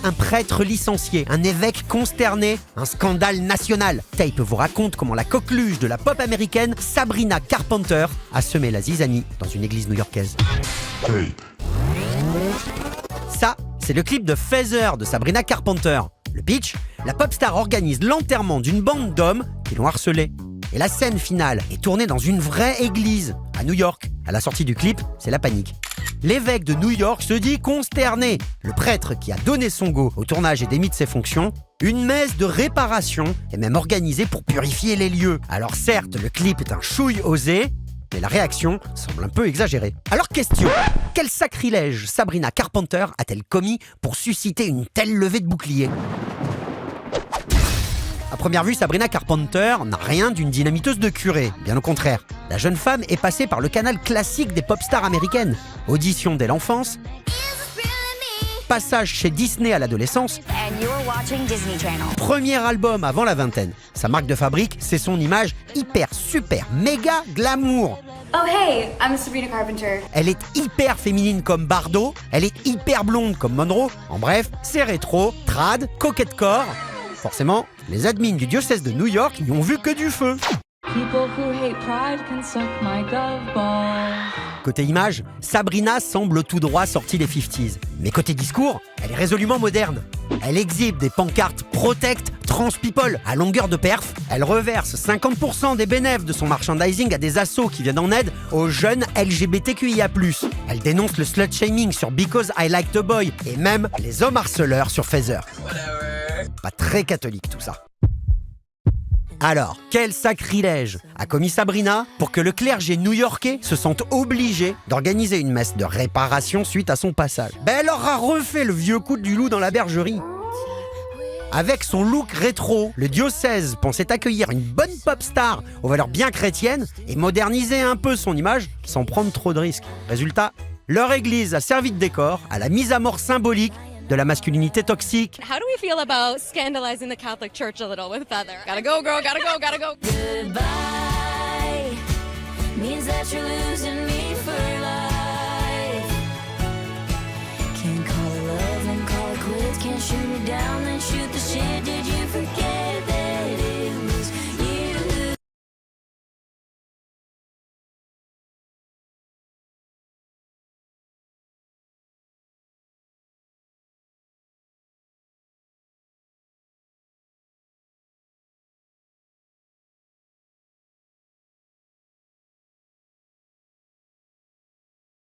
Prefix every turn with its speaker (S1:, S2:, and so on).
S1: un prêtre licencié, un évêque consterné, un scandale national. Tape vous raconte comment la coqueluche de la pop américaine, Sabrina Carpenter, a semé la zizanie dans une église new-yorkaise. Ça, c'est le clip de Feather de Sabrina Carpenter. Le pitch, la pop star organise l'enterrement d'une bande d'hommes qui l'ont harcelée. Et la scène finale est tournée dans une vraie église, à New York. À la sortie du clip, c'est la panique. L'évêque de New York se dit consterné. Le prêtre qui a donné son go au tournage est démis de ses fonctions. Une messe de réparation est même organisée pour purifier les lieux. Alors certes, le clip est un chouille osé, mais la réaction semble un peu exagérée. Alors question, quel sacrilège Sabrina Carpenter a-t-elle commis pour susciter une telle levée de bouclier ? À première vue, Sabrina Carpenter n'a rien d'une dynamiteuse de curé, bien au contraire. La jeune femme est passée par le canal classique des pop stars américaines. Audition dès l'enfance, passage chez Disney à l'adolescence, premier album avant la vingtaine. Sa marque de fabrique, c'est son image hyper, super, méga glamour.
S2: Oh hey, I'm Sabrina Carpenter.
S1: Elle est hyper féminine comme Bardot, elle est hyper blonde comme Monroe. En bref, c'est rétro, trad, coquette corps. Forcément, les admins du diocèse de New York n'y ont vu que du feu. Côté image, Sabrina semble tout droit sortie des 50s. Mais côté discours, elle est résolument moderne. Elle exhibe des pancartes Protect Trans People à longueur de perf. Elle reverse 50% des bénéfices de son merchandising à des assos qui viennent en aide aux jeunes LGBTQIA+. Elle dénonce le slut-shaming sur Because I Like the Boy et même les hommes harceleurs sur Feather. Pas très catholique tout ça. Alors, quel sacrilège a commis Sabrina pour que le clergé new-yorkais se sente obligé d'organiser une messe de réparation suite à son passage ? Elle leur a refait le vieux coup du loup dans la bergerie. Avec son look rétro, le diocèse pensait accueillir une bonne pop star aux valeurs bien chrétiennes et moderniser un peu son image sans prendre trop de risques. Résultat, leur église a servi de décor à la mise à mort symbolique de la masculinité toxique.
S3: How do we feel about scandalizing the Catholic Church a little with Feather? Gotta go, girl, gotta go, gotta go.
S4: Goodbye means that you're losing me.